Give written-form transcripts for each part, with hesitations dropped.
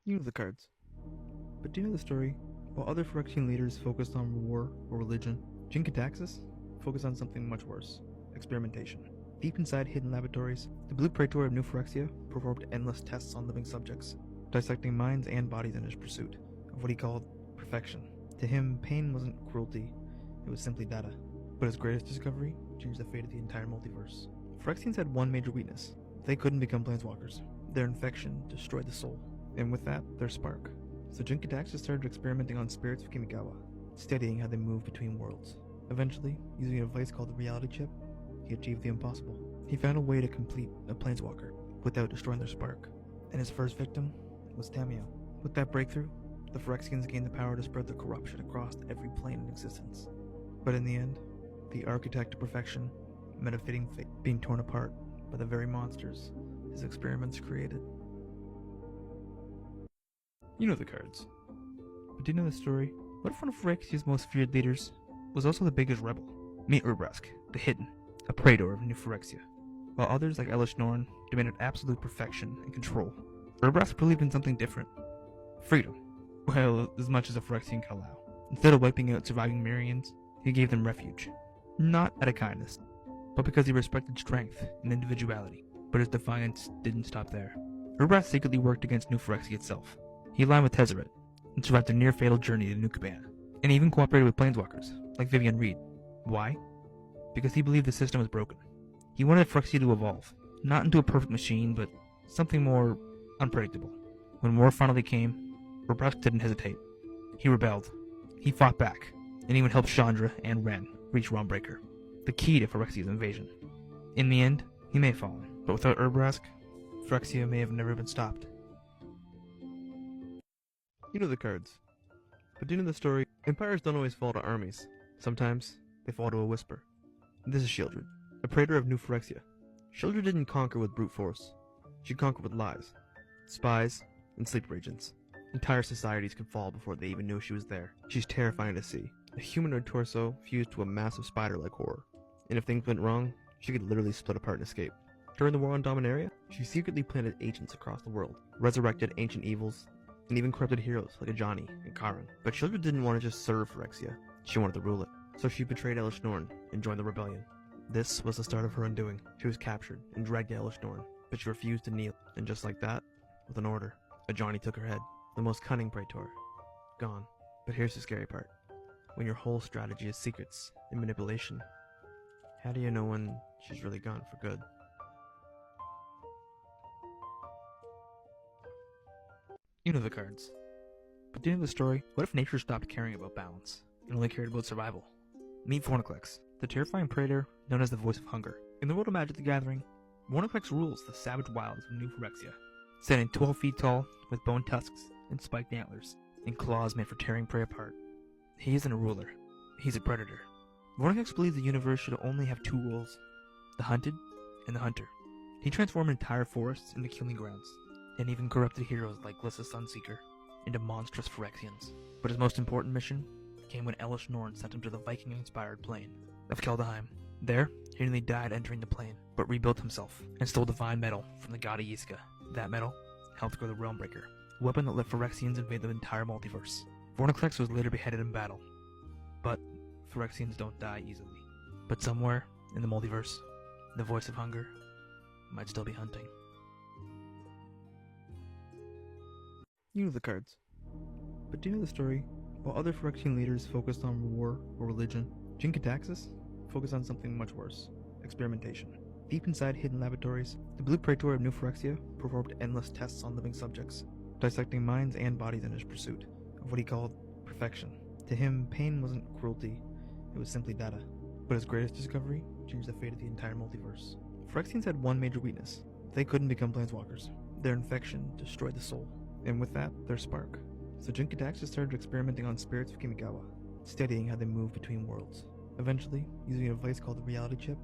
You know the cards. But do you know the story? While other Phyrexian leaders focused on war or religion, Jin-Gitaxus focused on something much worse: experimentation. Deep inside hidden laboratories, the Blue Praetor of New Phyrexia performed endless tests on living subjects, dissecting minds and bodies in his pursuit of what he called perfection. To him, pain wasn't cruelty, it was simply data. But his greatest discovery changed the fate of the entire multiverse. Phyrexians had one major weakness: they couldn't become planeswalkers. Their infection destroyed the soul, and with that, their spark. So Jin-Gitaxus started experimenting on spirits of Kamigawa, studying how they move between worlds. Eventually, using a device called the reality chip, he achieved the impossible. He found a way to complete a planeswalker without destroying their spark, and his first victim was Tamiyo. With that breakthrough, the Phyrexians gained the power to spread their corruption across every plane in existence. But in the end, the architect of perfection met a fitting fate, being torn apart by the very monsters his experiments created. You know the cards. But do you know the story? What if one of Phyrexia's most feared leaders was also the biggest rebel? Meet Urbrask, the Hidden, a Praetor of New Phyrexia. While others like Elish Norn demanded absolute perfection and control, Urbrask believed in something different. Freedom. Well, as much as a Phyrexian can allow. Instead of wiping out surviving Myrians, he gave them refuge. Not out of kindness, but because he respected strength and individuality. But his defiance didn't stop there. Urbrask secretly worked against New Phyrexia itself. He aligned with Tezzeret and survived a near-fatal journey to New Cabana, and even cooperated with planeswalkers, like Vivian Reed. Why? Because he believed the system was broken. He wanted Phyrexia to evolve, not into a perfect machine, but something more unpredictable. When war finally came, Urbrask didn't hesitate. He rebelled. He fought back, and even helped Chandra and Ren reach Realmbreaker, the key to Phyrexia's invasion. In the end, he may have fallen, but without Urbrask, Phyrexia may have never been stopped. You know the cards. But do you know the story? Empires don't always fall to armies. Sometimes, they fall to a whisper. This is Sheoldred, a Praetor of New Phyrexia. Sheoldred didn't conquer with brute force. She conquered with lies, spies, and sleeper agents. Entire societies can fall before they even knew she was there. She's terrifying to see. A humanoid torso fused to a massive spider-like horror. And if things went wrong, she could literally split apart and escape. During the war on Dominaria, she secretly planted agents across the world, resurrected ancient evils, and even corrupted heroes like Ajani and Karin. But Sheoldred didn't want to just serve Phyrexia, she wanted to rule it. So she betrayed Elish Norn and joined the rebellion. This was the start of her undoing. She was captured and dragged to Elish Norn, but she refused to kneel. And just like that, with an order, Ajani took her head. The most cunning Praetor. Gone. But here's the scary part. When your whole strategy is secrets and manipulation, how do you know when she's really gone for good? You know the cards. But do you know the story? What if nature stopped caring about balance and only cared about survival? Meet Vorinclex, the terrifying Praetor known as the Voice of Hunger. In the world of Magic the Gathering, Vorinclex rules the savage wilds of New Phyrexia, standing 12 feet tall with bone tusks and spiked antlers and claws made for tearing prey apart. He isn't a ruler, he's a predator. Vorinclex believes the universe should only have two roles: the hunted and the hunter. He transformed entire forests into killing grounds, and even corrupted heroes like Glissa Sunseeker into monstrous Phyrexians. But his most important mission came when Elish Norn sent him to the Viking-inspired plane of Keldheim. There, he nearly died entering the plane, but rebuilt himself and stole divine metal from the god Yiska. That metal helped grow the Realmbreaker, a weapon that let Phyrexians invade the entire multiverse. Vorinclex was later beheaded in battle, but Phyrexians don't die easily. But somewhere in the multiverse, the Voice of Hunger might still be hunting. You know the cards. But do you know the story? While other Phyrexian leaders focused on war or religion, Jin-Gitaxus focused on something much worse: experimentation. Deep inside hidden laboratories, the Blue Praetor of New Phyrexia performed endless tests on living subjects, dissecting minds and bodies in his pursuit of what he called perfection. To him, pain wasn't cruelty, it was simply data. But his greatest discovery changed the fate of the entire multiverse. Phyrexians had one major weakness: they couldn't become planeswalkers. Their infection destroyed the soul, and with that, their spark. So Jin-Gitaxus started experimenting on spirits of Kamigawa, studying how they move between worlds. Eventually, using a device called the reality chip,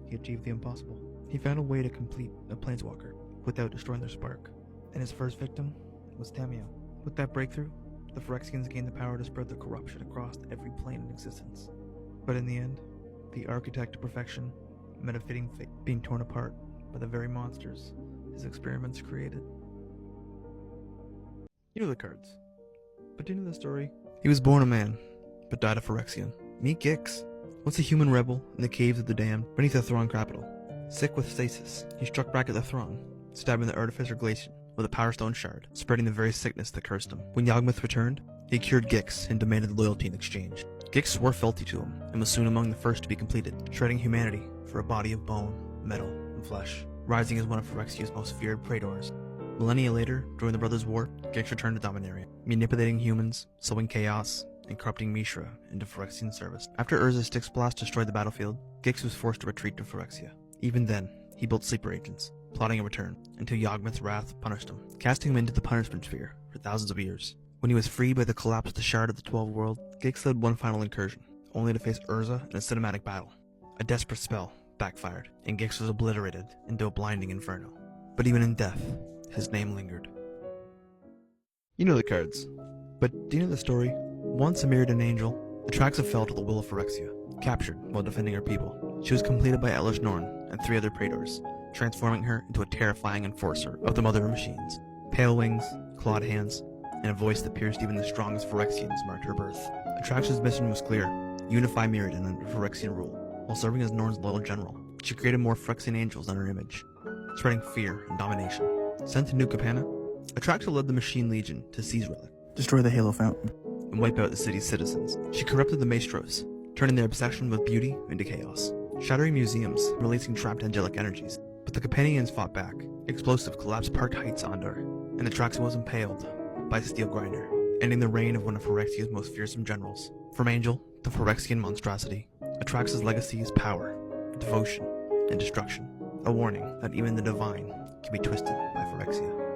he achieved the impossible. He found a way to complete a planeswalker without destroying their spark, and his first victim was Tamiyo. With that breakthrough, the Phyrexians gained the power to spread their corruption across every plane in existence. But in the end, the architect of perfection met a fitting fate, being torn apart by the very monsters his experiments created. You know the cards. But do you know the story? He was born a man, but died a Phyrexian. Meet Gix. Once a human rebel in the caves of the damned beneath the Thron capital. Sick with stasis, he struck back at the Thron, stabbing the Artificer Glacian with a Power Stone shard, spreading the very sickness that cursed him. When Yawgmoth returned, he cured Gix and demanded loyalty in exchange. Gix swore fealty to him, and was soon among the first to be completed, shredding humanity for a body of bone, metal, and flesh, rising as one of Phyrexia's most feared praetors. Millennia later, during the Brothers' War, Gix returned to Dominaria, manipulating humans, sowing chaos, and corrupting Mishra into Phyrexian service. After Urza's Styx Blast destroyed the battlefield, Gix was forced to retreat to Phyrexia. Even then, he built sleeper agents, plotting a return, until Yawgmoth's wrath punished him, casting him into the punishment sphere for thousands of years. When he was freed by the collapse of the Shard of the 12 World, Gix led one final incursion, only to face Urza in a cinematic battle. A desperate spell backfired, and Gix was obliterated into a blinding inferno. But even in death, his name lingered. You know the cards. But do you know the story? Once a Mirrodin angel, Atraxa fell to the will of Phyrexia, captured while defending her people. She was completed by Elish Norn and 3 other praetors, transforming her into a terrifying enforcer of the Mother of Machines. Pale wings, clawed hands, and a voice that pierced even the strongest Phyrexians marked her birth. Atraxa's mission was clear: unify Mirrodin under Phyrexian rule. While serving as Norn's loyal general, she created more Phyrexian angels in her image, spreading fear and domination. Sent to New Capenna, Atraxa led the Machine Legion to seize Relic, destroy the Halo Fountain, and wipe out the city's citizens. She corrupted the Maestros, turning their obsession with beauty into chaos, shattering museums, releasing trapped angelic energies. But the Capenians fought back. Explosive collapsed Park Heights onto her, and Atraxa was impaled by a steel grinder, ending the reign of one of Phyrexia's most fearsome generals. From angel to Phyrexian monstrosity, Atraxa's legacy is power, devotion, and destruction. A warning that even the divine can be twisted by Phyrexia.